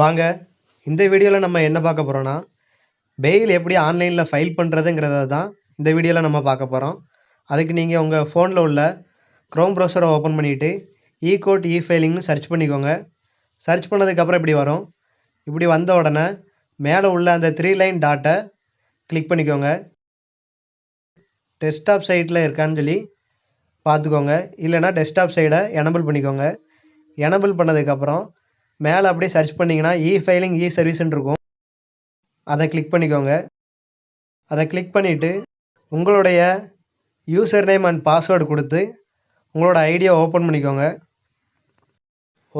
வாங்க இந்த வீடியோவில் நம்ம என்ன பார்க்க போகிறோன்னா பெயில் எப்படி ஆன்லைனில் ஃபைல் பண்ணுறதுங்கிறத தான் இந்த வீடியோவில் நம்ம பார்க்க போகிறோம். அதுக்கு நீங்கள் உங்கள் ஃபோனில் உள்ள க்ரோம் ப்ரௌசரை ஓப்பன் பண்ணிவிட்டு கோர்ட் ஃபைலிங்னு சர்ச் பண்ணிக்கோங்க. சர்ச் பண்ணதுக்கப்புறம் இப்படி வரும். இப்படி வந்த உடனே மேலே உள்ள அந்த 3 லைன் டாட்டை கிளிக் பண்ணிக்கோங்க. டெஸ்க்டாப் சைட்டில் இருக்கான்னு சொல்லி பார்த்துக்கோங்க. இல்லைனா டெஸ்க்டாப் சைடை எனபிள் பண்ணிக்கோங்க. எனபிள் பண்ணதுக்கப்புறம் மேலே அப்படியே சர்ச் பண்ணிங்கன்னா ஃபைலிங் சர்வீஸ்ன்னு இருக்கும். அதை கிளிக் பண்ணிக்கோங்க. அதை கிளிக் பண்ணிவிட்டு உங்களுடைய யூசர் நேம் அண்ட் பாஸ்வேர்டு கொடுத்து உங்களோட ஐடியை ஓப்பன் பண்ணிக்கோங்க.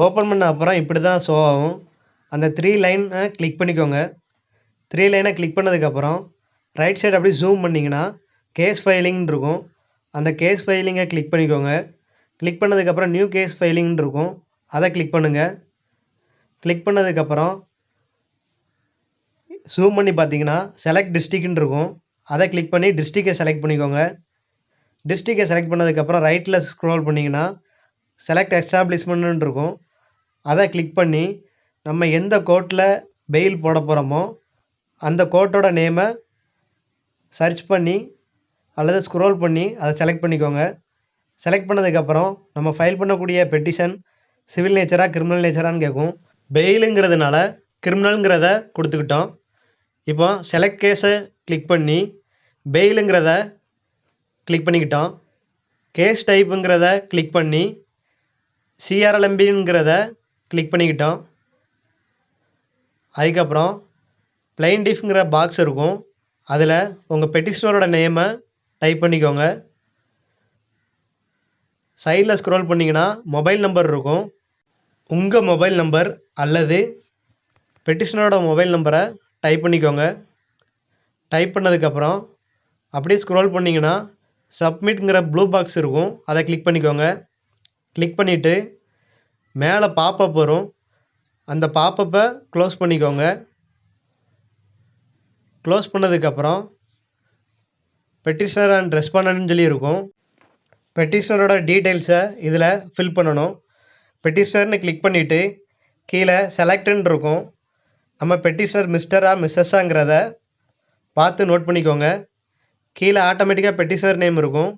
ஓப்பன் பண்ண அப்புறம் இப்படி தான் ஷோ ஆகும். அந்த 3 லைனை கிளிக் பண்ணிக்கோங்க. 3 லைனை கிளிக் பண்ணதுக்கப்புறம் ரைட் சைடு அப்படி ஜூம் பண்ணிங்கன்னா கேஸ் ஃபைலிங்னு இருக்கும். அந்த கேஸ் ஃபைலிங்கை கிளிக் பண்ணிக்கோங்க. கிளிக் பண்ணதுக்கப்புறம் நியூ கேஸ் ஃபைலிங்னு இருக்கும். அதை கிளிக் பண்ணுங்கள். கிளிக் பண்ணதுக்கப்புறம் ஜூம் பண்ணி பார்த்தீங்கன்னா செலக்ட் டிஸ்ட்ரிக்ட்னு இருக்கும். அதை கிளிக் பண்ணி டிஸ்ட்ரிக்டை செலக்ட் பண்ணிக்கோங்க. டிஸ்ட்ரிக்டை செலக்ட் பண்ணதுக்கப்புறம் ரைட்டில் ஸ்க்ரோல் பண்ணிங்கன்னா செலக்ட் எஸ்டாப்ளிஷ்மெண்ட்னு இருக்கும். அதை கிளிக் பண்ணி நம்ம எந்த கோர்ட்டில் பெயில் போட போகிறோமோ அந்த கோர்ட்டோட நேமை சர்ச் பண்ணி அல்லது ஸ்க்ரோல் பண்ணி அதை செலக்ட் பண்ணிக்கோங்க. செலக்ட் பண்ணதுக்கப்புறம் நம்ம ஃபைல் பண்ணக்கூடிய பெட்டிஷன் சிவில் நேச்சராக கிரிமினல் நேச்சரான்னு கேட்கும். பெயிலுங்கிறதுனால கிரிமினலுங்கிறத கொடுத்துக்கிட்டோம். இப்போ செலக்ட் கேஸை கிளிக் பண்ணி பெயிலுங்கிறத கிளிக் பண்ணிக்கிட்டோம். கேஸ் டைப்புங்கிறத கிளிக் பண்ணி சிஆர்எல்எம்பிங்கிறத கிளிக் பண்ணிக்கிட்டோம். அதுக்கப்புறம் பிளைன்டிஃப்ங்கிற பாக்ஸ் இருக்கும். அதில் உங்கள் பெட்டிஷனரோட நேமை டைப் பண்ணிக்கோங்க. சைடில் ஸ்க்ரோல் பண்ணிங்கன்னா மொபைல் நம்பர் இருக்கும். உங்கள் மொபைல் நம்பர் அல்லது பெட்டிஷனரோட மொபைல் நம்பரை டைப் பண்ணிக்கோங்க. டைப் பண்ணதுக்கப்புறம் அப்படியே ஸ்க்ரோல் பண்ணிங்கன்னா சப்மிட்ங்கிற ப்ளூ பாக்ஸ் இருக்கும். அதை கிளிக் பண்ணிக்கோங்க. கிளிக் பண்ணிவிட்டு மேலே பாப்பப் வரும். அந்த பாப்பப்பை க்ளோஸ் பண்ணிக்கோங்க. க்ளோஸ் பண்ணதுக்கப்புறம் பெட்டிஷனர் அண்ட் ரெஸ்பாண்டன்ட்னு சொல்லி இருக்கும். பெட்டிஷனரோட டீட்டெயில்ஸை இதில் ஃபில் பண்ணணும். பெட்டிஷனர்னு கிளிக் பண்ணிவிட்டு கீழே செலக்ட்னு இருக்கும். நம்ம பெட்டிஷனர் மிஸ்டரா மிஸ்ஸஸாங்கிறத பார்த்து நோட் பண்ணிக்கோங்க. கீழே ஆட்டோமேட்டிக்காக பெட்டிஷனர் நேம் இருக்கும்.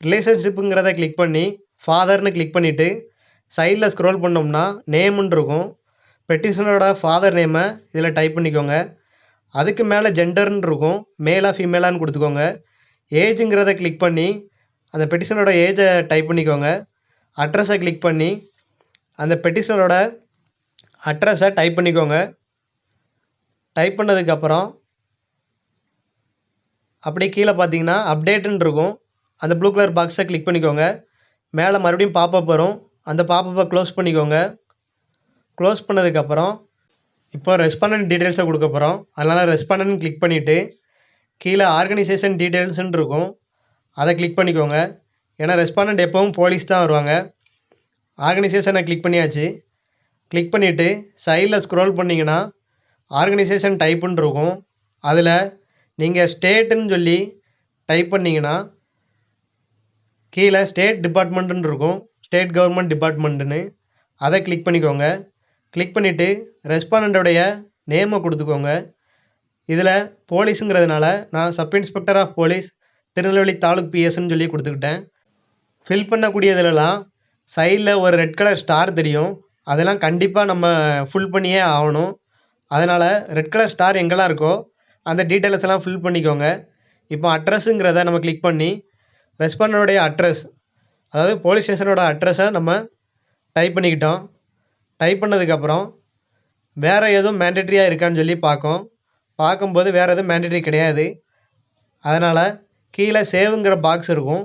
ரிலேஷன்ஷிப்புங்கிறத கிளிக் பண்ணி ஃபாதர்னு கிளிக் பண்ணிவிட்டு சைடில் ஸ்க்ரோல் பண்ணோம்னா நேம்னு இருக்கும். பெட்டிஷனரோட ஃபாதர் நேமை இதில் டைப் பண்ணிக்கோங்க. அதுக்கு மேலே ஜெண்டர்னு இருக்கும். மேலா ஃபீமேலான்னு கொடுத்துக்கோங்க. ஏஜுங்கிறத கிளிக் பண்ணி அந்த பெட்டிஷனரோட ஏஜை டைப் பண்ணிக்கோங்க. அட்ரஸை கிளிக் பண்ணி அந்த பெட்டிஷனரோட அட்ரஸை டைப் பண்ணிக்கோங்க. டைப் பண்ணதுக்கப்புறம் அப்படியே கீழே பார்த்தீங்கன்னா அப்டேட்டுன்னு இருக்கும். அந்த ப்ளூ கலர் பாக்ஸை கிளிக் பண்ணிக்கோங்க. மேலே மறுபடியும் பாப்பப் வரும். அந்த பாப்பப்பை க்ளோஸ் பண்ணிக்கோங்க. க்ளோஸ் பண்ணதுக்கப்புறம் இப்போ ரெஸ்பாண்டன்ட் டீட்டெயில்ஸை கொடுக்க போகிறோம். அதனால் ரெஸ்பாண்டன்ட் கிளிக் பண்ணிவிட்டு கீழே ஆர்கனைசேஷன் டீட்டெயில்ஸ்ன்னு இருக்கும். அதை கிளிக் பண்ணிக்கோங்க. ஏன்னா ரெஸ்பாண்டன்ட் எப்போவும் போலீஸ் தான் வருவாங்க. ஆர்கனைசேஷனை கிளிக் பண்ணியாச்சு. கிளிக் பண்ணிவிட்டு சைடில் ஸ்க்ரோல் பண்ணிங்கன்னா ஆர்கனைசேஷன் டைப்புன்னு இருக்கும். அதில் நீங்கள் ஸ்டேட்டுன்னு சொல்லி டைப் பண்ணிங்கன்னா கீழே ஸ்டேட் டிபார்ட்மெண்ட்டுன்னு இருக்கும். ஸ்டேட் கவர்மெண்ட் டிபார்ட்மெண்ட்டுன்னு அதை கிளிக் பண்ணிக்கோங்க. கிளிக் பண்ணிவிட்டு ரெஸ்பாண்டண்ட்டோடைய நேமை கொடுத்துக்கோங்க. இதில் போலீஸுங்கிறதுனால நான் sub inspector of police Tirunelveli taluk பிஎஸ்ன்னு சொல்லி கொடுத்துக்கிட்டேன். ஃபில் பண்ணக்கூடியதுலலாம் சைடில் ஒரு ரெட் கலர் ஸ்டார் தெரியும். அதெல்லாம் கண்டிப்பாக நம்ம ஃபுல் பண்ணியே ஆகணும். அதனால் ரெட் கலர் ஸ்டார் எங்கெல்லாம் இருக்கோ அந்த டீட்டெயில்ஸ் எல்லாம் ஃபில் பண்ணிக்கோங்க. இப்போ அட்ரஸுங்கிறத நம்ம கிளிக் பண்ணி ரெஸ்பாண்டனுடைய அட்ரஸ், அதாவது போலீஸ் ஸ்டேஷனோட அட்ரஸை நம்ம டைப் பண்ணிக்கிட்டோம். டைப் பண்ணதுக்கப்புறம் வேறு எதுவும் மேண்டட்ரியாக இருக்கான்னு சொல்லி பார்க்கும்போது வேறு எதுவும் மேண்டட்ரி கிடையாது. அதனால் கீழே சேவுங்கிற பாக்ஸ் இருக்கும்.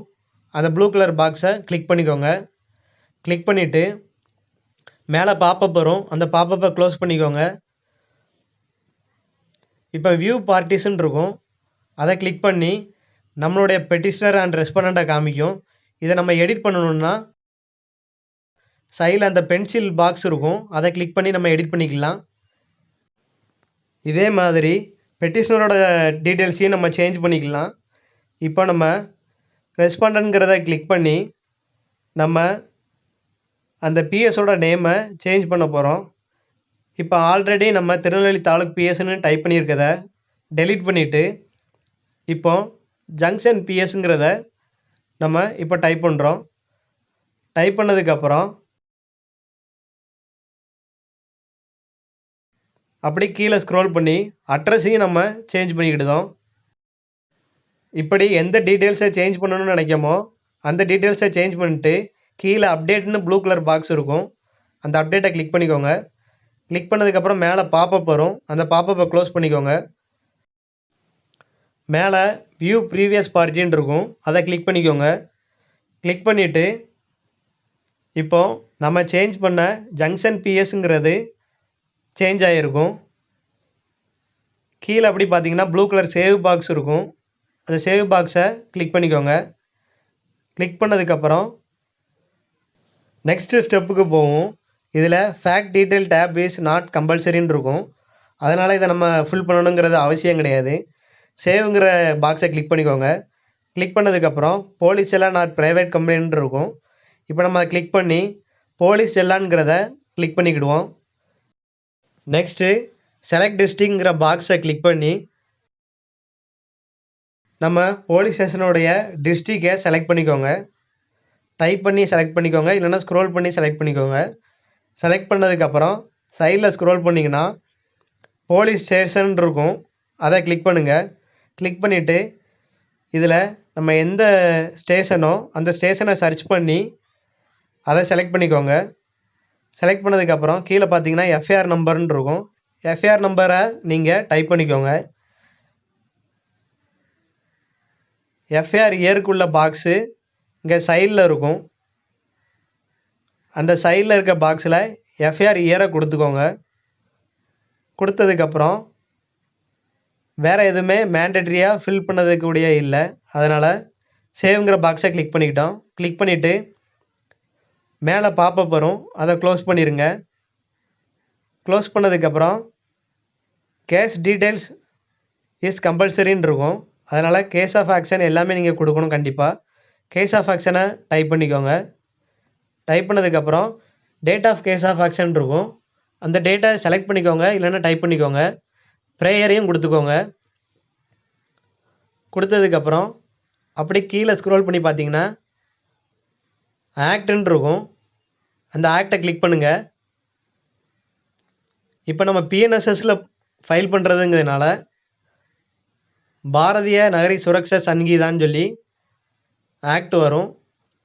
அந்த ப்ளூ கலர் பாக்ஸை கிளிக் பண்ணிக்கோங்க. கிளிக் பண்ணிவிட்டு மேலே பாப்பப் வரும். அந்த பாப்பப்பை க்ளோஸ் பண்ணிக்கோங்க. இப்போ வியூ பார்ட்டிஸ்ன்னு இருக்கும். அதை கிளிக் பண்ணி நம்மளுடைய பெட்டிஷனர் அண்ட் ரெஸ்பாண்டண்ட்டை காமிக்கும். இதை நம்ம எடிட் பண்ணணுன்னா சைடில் அந்த பென்சில் பாக்ஸ் இருக்கும். அதை கிளிக் பண்ணி நம்ம எடிட் பண்ணிக்கலாம். இதே மாதிரி பெட்டிஷனரோட டீட்டெயில்ஸையும் நம்ம சேஞ்ச் பண்ணிக்கலாம். இப்போ நம்ம ரெஸ்பாண்டன்ட்ங்கிறத கிளிக் பண்ணி நம்ம அந்த பிஎஸோட நேமை சேஞ்ச் பண்ண போகிறோம். இப்போ ஆல்ரெடி நம்ம திருநெல்வேலி தாலுக் பிஎஸ்ன்னு டைப் பண்ணியிருக்கத டெலீட் பண்ணிவிட்டு இப்போ ஜங்ஷன் பிஎஸ்ங்கிறத நம்ம இப்போ டைப் பண்ணுறோம். டைப் பண்ணதுக்கப்புறம் அப்படி கீழே ஸ்க்ரோல் பண்ணி அட்ரஸையும் நம்ம சேஞ்ச் பண்ணிக்கிடுதோம். இப்படி எந்த டீட்டெயில்ஸை சேஞ்ச் பண்ணணும்னு நினைக்கமோ அந்த டீட்டெயில்ஸை சேஞ்ச் பண்ணிட்டு கீழே அப்டேட்னு ப்ளூ கலர் பாக்ஸ் இருக்கும். அந்த அப்டேட்டை கிளிக் பண்ணிக்கோங்க. கிளிக் பண்ணதுக்கப்புறம் மேலே பாப்பப் வரும். அந்த பாப்பப்பை க்ளோஸ் பண்ணிக்கோங்க. மேலே வியூ ப்ரீவியஸ் பார்ட்டின்னு இருக்கும். அதை கிளிக் பண்ணிக்கோங்க. கிளிக் பண்ணிவிட்டு இப்போ நம்ம சேஞ்ச் பண்ண ஜங்ஷன் பிஎஸ்ங்கிறது சேஞ்ச் ஆகிருக்கும். கீழே அப்படி பார்த்தீங்கன்னா ப்ளூ கலர் சேவ் பாக்ஸ் இருக்கும். அந்த சேவ் பாக்ஸை கிளிக் பண்ணிக்கோங்க. கிளிக் பண்ணதுக்கப்புறம் நெக்ஸ்ட்டு ஸ்டெப்புக்கு போவோம். இதில் fact detail tab is not கம்பல்சரின்னு இருக்கும். அதனால் இதை நம்ம ஃபில் பண்ணணுங்கிறது அவசியம் கிடையாது. சேவுங்கிற பாக்ஸை கிளிக் பண்ணிக்கோங்க. கிளிக் பண்ணதுக்கப்புறம் போலீஸ் செல்லான் ஆர் ப்ரைவேட் கம்ப்ளைண்ட் இருக்கும். இப்போ நம்ம அதை கிளிக் பண்ணி போலீஸ் செல்லான்ங்கிறத கிளிக் பண்ணிக்கிடுவோம். நெக்ஸ்ட்டு செலக்ட் டிஸ்ட்ரிக்ட்ங்கிற பாக்ஸை கிளிக் பண்ணி நம்ம போலீஸ் ஸ்டேஷனுடைய டிஸ்ட்ரிக்டை செலக்ட் பண்ணிக்கோங்க. டைப் பண்ணி செலக்ட் பண்ணிக்கோங்க, இல்லைனா ஸ்க்ரோல் பண்ணி செலக்ட் பண்ணிக்கோங்க. செலக்ட் பண்ணதுக்கப்புறம் சைடில் ஸ்க்ரோல் பண்ணிங்கன்னா போலீஸ் ஸ்டேஷன் இருக்கும். அதை கிளிக் பண்ணுங்கள். கிளிக் பண்ணிவிட்டு இதில் நம்ம எந்த ஸ்டேஷனோ அந்த ஸ்டேஷனை சர்ச் பண்ணி அதை செலக்ட் பண்ணிக்கோங்க. செலக்ட் பண்ணதுக்கப்புறம் கீழே பார்த்தீங்கன்னா எஃப்ஐஆர் நம்பர்னு இருக்கும். எஃப்ஐஆர் நம்பரை நீங்கள் டைப் பண்ணிக்கோங்க. எஃப்ஐஆர் இயருக்குள்ள பாக்ஸு இங்கே சைடில் இருக்கும். அந்த சைடில் இருக்க பாக்ஸில் எஃப்ஐஆர் இயரை கொடுத்துக்கோங்க. கொடுத்ததுக்கப்புறம் வேறு எதுவுமே மேண்டட்ரியாக ஃபில் பண்ணதுக்கூடிய இல்லை. அதனால் சேவ்ங்கிற பாக்ஸை கிளிக் பண்ணிக்கிட்டோம். கிளிக் பண்ணிவிட்டு மேலே பாப்பப் வரும். அதை க்ளோஸ் பண்ணிடுங்க. க்ளோஸ் பண்ணதுக்கப்புறம் கேஸ் டீட்டெயில்ஸ் இஸ் கம்பல்சரின்னு இருக்கும். அதனால் கேஸ் ஆஃப் ஆக்ஷன் எல்லாமே நீங்கள் கொடுக்கணும் கண்டிப்பாக. கேஸ் ஆஃப் ஆக்ஷனை டைப் பண்ணிக்கோங்க. டைப் பண்ணதுக்கப்புறம் date of case of action இருக்கும். அந்த டேட்டை செலக்ட் பண்ணிக்கோங்க, இல்லைன்னா டைப் பண்ணிக்கோங்க. ப்ரேயரையும் கொடுத்துக்கோங்க. கொடுத்ததுக்கப்புறம் அப்படி கீழே ஸ்க்ரோல் பண்ணி பார்த்தீங்கன்னா ஆக்டுன்னு இருக்கும். அந்த ஆக்டை கிளிக் பண்ணுங்கள். இப்போ நம்ம பிஎன்எஸ்எஸில் ஃபைல் பண்ணுறதுங்கிறதுனால பாரதிய நகரி சுரக்ஷா சங்கீதான்னு சொல்லி ஆக்ட் வரும்.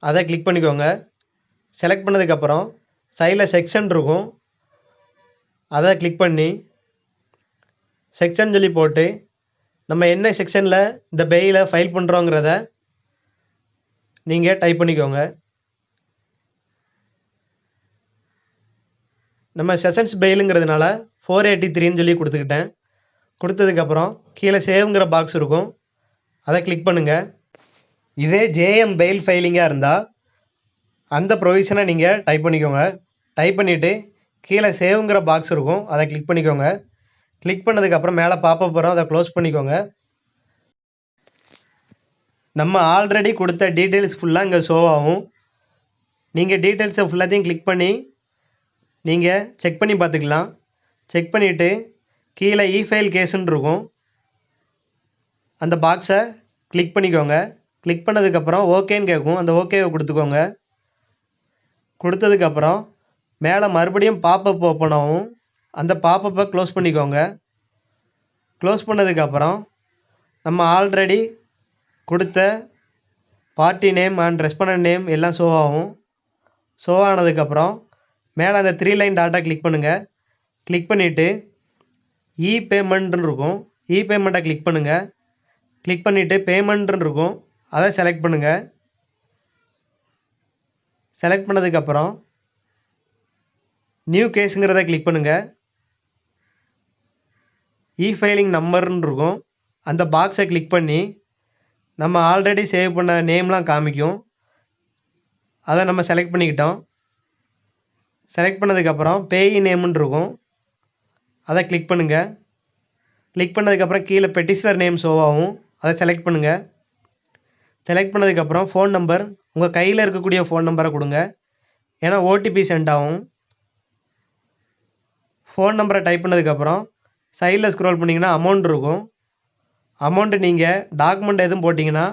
அதை கிளிக் பண்ணிக்கோங்க. செலக்ட் பண்ணதுக்கப்புறம் சைடில் செக்ஷன் இருக்கும். அதை கிளிக் பண்ணி செக்ஷன் சொல்லி போட்டு நம்ம என்ன செக்ஷனில் இந்த பெயிலை ஃபைல் பண்ணுறோங்கிறத நீங்கள் டைப் பண்ணிக்கோங்க. நம்ம செஷன்ஸ் பெயிலுங்கிறதுனால 483ன்னு சொல்லி கொடுத்துக்கிட்டேன். கொடுத்ததுக்கப்புறம் கீழே சேவ்ங்கிற பாக்ஸ் இருக்கும். அதை கிளிக் பண்ணுங்கள். இதே ஜேஎம் பெயில் ஃபைலிங்காக இருந்தால் அந்த ப்ரொவிஷனை நீங்கள் டைப் பண்ணிக்கோங்க. டைப் பண்ணிவிட்டு கீழே சேவ்ங்கிற பாக்ஸ் இருக்கும். அதை கிளிக் பண்ணிக்கோங்க. கிளிக் பண்ணதுக்கப்புறம் மேலே பாப்பப் வரும். அதை க்ளோஸ் பண்ணிக்கோங்க. நம்ம ஆல்ரெடி கொடுத்த டீட்டெயில்ஸ் ஃபுல்லாக இங்கே ஷோ ஆகும். நீங்கள் டீட்டெயில்ஸை ஃபுல்லாத்தையும் கிளிக் பண்ணி நீங்கள் செக் பண்ணி பார்த்துக்கலாம். செக் பண்ணிவிட்டு கீழே இஃபைல் கேஸுன்னு இருக்கும். அந்த பாக்ஸை கிளிக் பண்ணிக்கோங்க. கிளிக் பண்ணதுக்கப்புறம் ஓகேன்னு கேட்கும். அந்த ஓகேவை கொடுத்துக்கோங்க. கொடுத்ததுக்கப்புறம் மேலே மறுபடியும் பாப்பப் ஓப்பன் ஆகும். அந்த பாப்பப்பை க்ளோஸ் பண்ணிக்கோங்க. க்ளோஸ் பண்ணதுக்கப்புறம் நம்ம ஆல்ரெடி கொடுத்த party name and respondent name எல்லாம் ஷோ ஆகும். ஷோ ஆனதுக்கப்புறம் மேலே அந்த 3 லைன் டாட்டா கிளிக் பண்ணுங்கள். கிளிக் பண்ணிவிட்டு இ பேமெண்ட்னு இருக்கும். இ பேமெண்ட்டை கிளிக் பண்ணுங்கள். கிளிக் பண்ணிவிட்டு பேமெண்ட்னு இருக்கும். அதை செலக்ட் பண்ணுங்கள். செலக்ட் பண்ணதுக்கப்புறம் நியூ கேஸுங்கிறத கிளிக் பண்ணுங்கள். இ ஃபைலிங் நம்பர்னு இருக்கும். அந்த பாக்ஸை கிளிக் பண்ணி நம்ம ஆல்ரெடி சேவ் பண்ண நேம்லாம் காமிக்கும். அதை நம்ம செலக்ட் பண்ணிக்கிட்டோம். செலக்ட் பண்ணதுக்கப்புறம் பேயி நேம்னு இருக்கும். அதை கிளிக் பண்ணுங்கள். கிளிக் பண்ணதுக்கப்புறம் கீழே பெட்டிஷனர் நேம் ஷோ ஆகும். அதை செலக்ட் பண்ணுங்கள். செலக்ட் பண்ணதுக்கப்புறம் ஃபோன் நம்பர் உங்கள் கையில் இருக்கக்கூடிய ஃபோன் நம்பரை கொடுங்க. ஏன்னா ஓடிபி சென்ட் ஆகும். ஃபோன் நம்பரை டைப் பண்ணதுக்கப்புறம் சைடில் ஸ்க்ரோல் பண்ணிங்கன்னா அமௌண்ட் இருக்கும். அமௌண்ட்டு நீங்கள் டாக்குமெண்ட் எதுவும் போட்டிங்கன்னா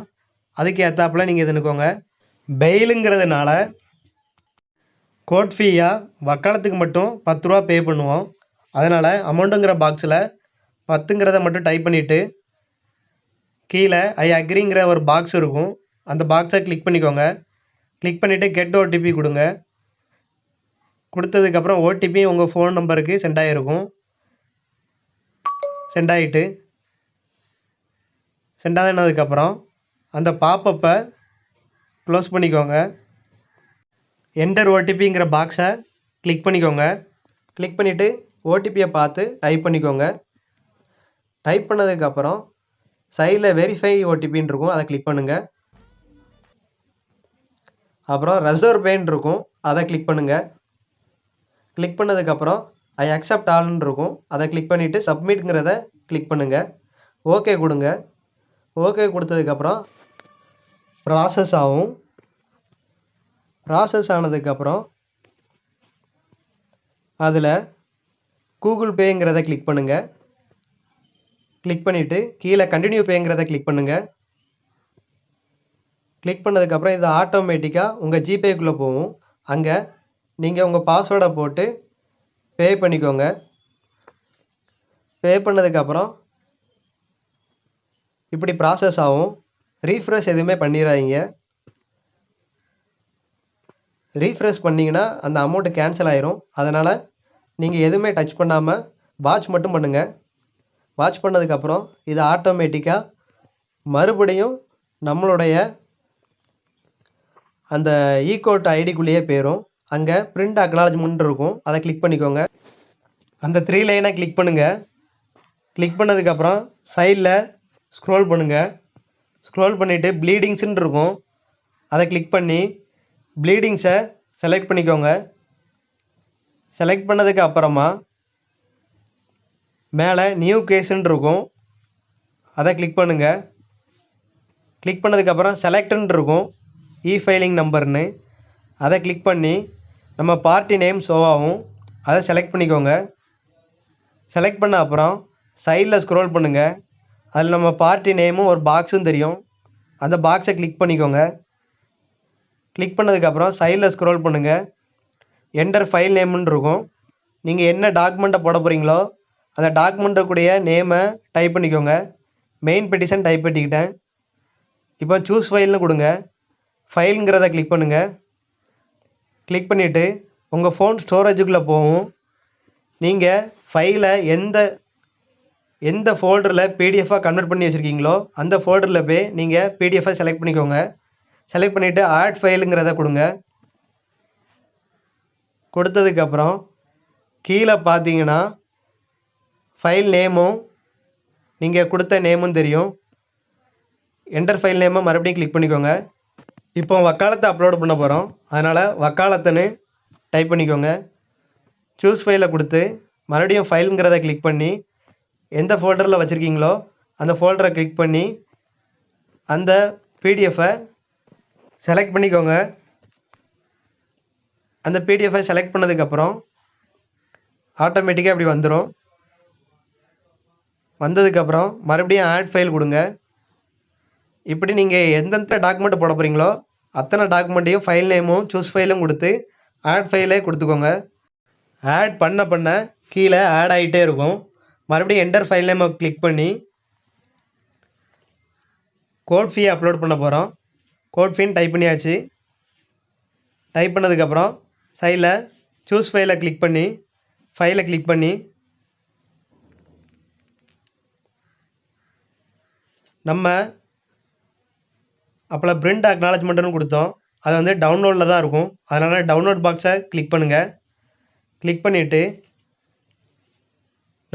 அதுக்கு ஏற்றாப்புல நீங்கள் இதுனுக்கோங்க. பெயிலுங்கிறதுனால கோர்ட் ஃபீயாக வக்காலத்துக்கு மட்டும் 10 ரூபா பே பண்ணுவோம். அதனால் அமௌண்ட்டுங்கிற பாக்ஸில் 10ங்கிறத மட்டும் டைப் பண்ணிவிட்டு கீழே ஐ அக்ரிங்கிற ஒரு பாக்ஸ் இருக்கும். அந்த பாக்ஸை கிளிக் பண்ணிக்கோங்க. கிளிக் பண்ணிவிட்டு கெட் ஓடிபி கொடுங்க. கொடுத்ததுக்கப்புறம் ஓடிபி உங்கள் ஃபோன் நம்பருக்கு சென்ட் ஆகிருக்கும். சென்ட் ஆனதுக்கப்புறம் அந்த பாப்பப்பை க்ளோஸ் பண்ணிக்கோங்க. என்டர் ஓடிபிங்கிற பாக்ஸை கிளிக் பண்ணிக்கோங்க. கிளிக் பண்ணிவிட்டு ஓடிபியை பார்த்து டைப் பண்ணிக்கோங்க. டைப் பண்ணதுக்கப்புறம் சைடில் வெரிஃபை ஓடிபின்னு இருக்கும், அதை கிளிக் பண்ணுங்கள். அப்புறம் ரெசர்வ் பேன்னு இருக்கும், அதை கிளிக் பண்ணுங்கள். கிளிக் பண்ணதுக்கப்புறம் ஐ அக்செப்ட் ஆல்னு இருக்கும், அதை கிளிக் பண்ணிவிட்டு சப்மிட்ங்கிறத கிளிக் பண்ணுங்கள். ஓகே கொடுங்க. ஓகே கொடுத்ததுக்கப்புறம் ப்ராசஸ் ஆகும். ப்ராசஸ் ஆனதுக்கப்புறம் அதில் கூகுள் பேங்கிறத கிளிக் பண்ணுங்கள். கிளிக் பண்ணிவிட்டு கீழே கண்டினியூ பேங்கிறத கிளிக் பண்ணுங்கள். கிளிக் பண்ணதுக்கப்புறம் இது ஆட்டோமேட்டிக்காக உங்கள் ஜிபேக்குள்ளே போகும். அங்கே நீங்கள் உங்கள் பாஸ்வேர்டை போட்டு பே பண்ணிக்கோங்க. பே பண்ணதுக்கப்புறம் இப்படி ப்ராசஸ் ஆகும். ரீஃப்ரெஷ் எதுவுமே பண்ணிடாதீங்க. ரீஃப்ரெஷ் பண்ணிங்கன்னா அந்த அமௌண்ட்டு கேன்சல் ஆயிரும். அதனால் நீங்கள் எதுவுமே டச் பண்ணாமல் வாட்ச் மட்டும் பண்ணுங்கள். வாட்ச் பண்ணதுக்கப்புறம் இது ஆட்டோமேட்டிக்காக மறுபடியும் நம்மளுடைய அந்த ஈகோட் ஐடிக்குள்ளேயே போயிடும். அங்கே பிரிண்ட் அக்னாலஜ்மெண்ட் இருக்கும், அதை கிளிக் பண்ணிக்கோங்க. அந்த 3 லைனை கிளிக் பண்ணுங்கள். கிளிக் பண்ணதுக்கப்புறம் சைடில் ஸ்க்ரோல் பண்ணுங்கள். ஸ்க்ரோல் பண்ணிவிட்டு ப்ளீடிங்ஸ்ன்னு இருக்கும், அதை கிளிக் பண்ணி ப்ளீடிங்ஸை செலக்ட் பண்ணிக்கோங்க. செலக்ட் பண்ணதுக்கு அப்புறமா மேலே நியூ கேஸுன்னு இருக்கும், அதை கிளிக் பண்ணுங்கள். கிளிக் பண்ணதுக்கப்புறம் செலக்டுன்னு இருக்கும், இ ஃபைலிங் நம்பர்னு, அதை கிளிக் பண்ணி நம்ம பார்ட்டி நேம் ஷோ ஆகும், அதை செலக்ட் பண்ணிக்கோங்க. செலக்ட் பண்ண அப்புறம் சைடில் ஸ்க்ரோல் பண்ணுங்கள். அதில் நம்ம பார்ட்டி நேமும் ஒரு பாக்ஸும் தெரியும், அந்த பாக்ஸை கிளிக் பண்ணிக்கோங்க. கிளிக் பண்ணதுக்கப்புறம் சைடில் ஸ்க்ரோல் பண்ணுங்கள். என்டர் ஃபைல் நேம்னு இருக்கும், நீங்கள் என்ன டாக்குமெண்ட்டை போட போகிறீங்களோ அந்த டாக்குமெண்ட்டுக்குடைய நேமை டைப் பண்ணிக்கோங்க. மெயின் பெட்டிஷன் டைப் பண்ணிக்கிட்டேன். இப்போ சூஸ் ஃபைல்னு கொடுங்க. ஃபைலுங்கிறத கிளிக் பண்ணுங்கள். கிளிக் பண்ணிவிட்டு உங்கள் ஃபோன் ஸ்டோரேஜுக்குள்ளே போகும். நீங்கள் ஃபைலை எந்த ஃபோல்டரில் பிடிஎஃபாக கன்வெர்ட் பண்ணி வச்சுருக்கீங்களோ அந்த ஃபோல்டரில் போய் நீங்கள் பிடிஎஃபை செலக்ட் பண்ணிக்கோங்க. செலக்ட் பண்ணிவிட்டு ஆட் ஃபைலுங்கிறத கொடுங்க. கொடுத்ததுக்கப்புறம் கீழே பார்த்தீங்கன்னா ஃபைல் நேமும் நீங்கள் கொடுத்த நேமும் தெரியும். என்டர் ஃபைல் நேமை மறுபடியும் கிளிக் பண்ணிக்கோங்க. இப்போ வக்காலத்தை அப்லோட் பண்ண போகிறோம், அதனால் வக்காலத்துன்னு டைப் பண்ணிக்கோங்க. சூஸ் ஃபைலை கொடுத்து மறுபடியும் ஃபைலுங்கிறத கிளிக் பண்ணி எந்த ஃபோல்டரில் வச்சுருக்கீங்களோ அந்த ஃபோல்டரை கிளிக் பண்ணி அந்த பிடிஎஃபை செலக்ட் பண்ணிக்கோங்க. அந்த பிடிஎஃபை செலக்ட் பண்ணதுக்கப்புறம் ஆட்டோமேட்டிக்காக இப்படி வந்துடும். வந்ததுக்கப்புறம் மறுபடியும் ஆட் ஃபைல் கொடுங்க. இப்படி நீங்கள் எந்தெந்த டாக்குமெண்ட் போட போகிறீங்களோ அத்தனை டாக்குமெண்ட்டையும் ஃபைல் நேமும் சூஸ் ஃபைலும் கொடுத்து ஆட் ஃபைலே கொடுத்துக்கோங்க. ஆட் பண்ண கீழே ஆட் ஆகிட்டே இருக்கும். மறுபடியும் என்டர் ஃபைல் நேமை கிளிக் பண்ணி கோட் ஃபீ அப்லோட் பண்ண போகிறோம். கோட் ஃபீன்னு டைப் பண்ணியாச்சு. டைப் பண்ணதுக்கப்புறம் சைடில் சூஸ் ஃபைலை கிளிக் பண்ணி ஃபைலை கிளிக் பண்ணி நம்ம அப்போலாம் பிரிண்ட் அக்னாலஜ்மெண்ட்டுன்னு கொடுத்தோம், அது வந்து டவுன்லோடில் தான் இருக்கும். அதனால் டவுன்லோட் பாக்ஸை கிளிக் பண்ணுங்கள். கிளிக் பண்ணிவிட்டு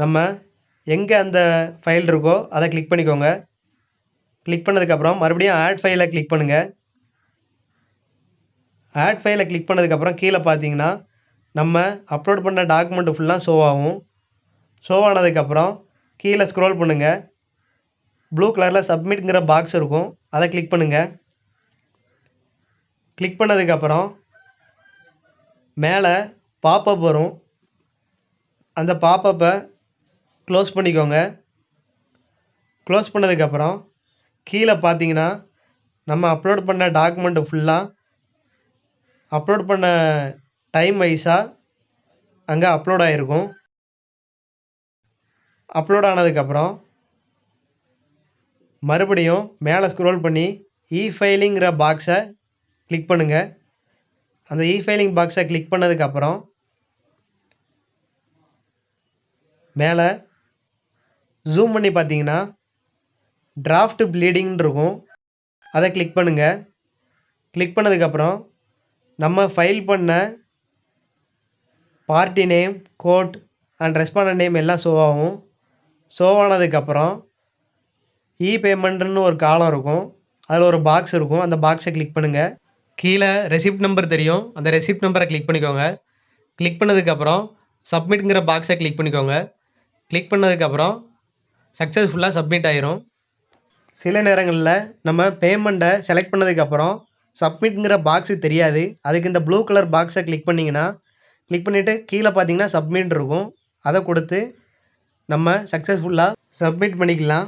நம்ம எங்கே அந்த ஃபைல் இருக்கோ அதை கிளிக் பண்ணிக்கோங்க. கிளிக் பண்ணதுக்கப்புறம் மறுபடியும் ஆட் ஃபைலை கிளிக் பண்ணுங்கள். ஆட் ஃபைலை கிளிக் பண்ணதுக்கப்புறம் கீழே பார்த்தீங்கன்னா நம்ம அப்லோட் பண்ண டாக்குமெண்ட்டு ஃபுல்லாக ஷோ ஆகும். ஷோ ஆனதுக்கப்புறம் கீழே ஸ்க்ரோல் பண்ணுங்கள். ப்ளூ கலரில் சப்மிட்ங்கிற பாக்ஸ் இருக்கும், அதை கிளிக் பண்ணுங்கள். கிளிக் பண்ணதுக்கப்புறம் மேலே பாப்பப் வரும், அந்த பாப்பப்பை க்ளோஸ் பண்ணிக்கோங்க. க்ளோஸ் பண்ணதுக்கப்புறம் கீழே பார்த்தீங்கன்னா நம்ம அப்லோட் பண்ண டாக்குமெண்ட்டு ஃபுல்லாக அப்லோட் பண்ண டைம் வைஸாக அங்கே அப்லோட் ஆகிருக்கும். அப்லோட் ஆனதுக்கப்புறம் மறுபடியும் மேலே ஸ்க்ரோல் பண்ணி இ-ஃபைலிங்கிற பாக்ஸை கிளிக் பண்ணுங்கள். அந்த இ-ஃபைலிங் பாக்ஸை கிளிக் பண்ணதுக்கப்புறம் மேலே ஜூம் பண்ணி பார்த்தீங்கன்னா டிராஃப்ட் ப்ளீடிங்னு இருக்கும். அதை கிளிக் பண்ணுங்கள். கிளிக் பண்ணதுக்கப்புறம் நம்ம ஃபைல் பண்ண party name, code and respondent name எல்லாம் ஷோ ஆகும். ஷோ ஆனதுக்கப்புறம் இ-பேமெண்ட்டுன்னு ஒரு காலம் இருக்கும். அதில் ஒரு பாக்ஸ் இருக்கும். அந்த பாக்ஸை கிளிக் பண்ணுங்கள். கீழே ரெசிப்ட் நம்பர் தெரியும். அந்த ரெசிப்ட் நம்பரை கிளிக் பண்ணிக்கோங்க. கிளிக் பண்ணதுக்கப்புறம் சப்மிட்ங்கிற பாக்ஸை கிளிக் பண்ணிக்கோங்க. கிளிக் பண்ணதுக்கப்புறம் சக்ஸஸ்ஃபுல்லாக சப்மிட் ஆயிரும். சில நேரங்களில் நம்ம பேமெண்ட்டை செலக்ட் பண்ணதுக்கப்புறம் சப்மிட்ங்கிற பாக்ஸு தெரியாது. அதுக்கு இந்த ப்ளூ கலர் பாக்ஸை கிளிக் பண்ணிவிட்டு கீழே பார்த்தீங்கன்னா சப்மிட் இருக்கும். அதை கொடுத்து நம்ம சக்ஸஸ்ஃபுல்லாக சப்மிட் பண்ணிக்கலாம்.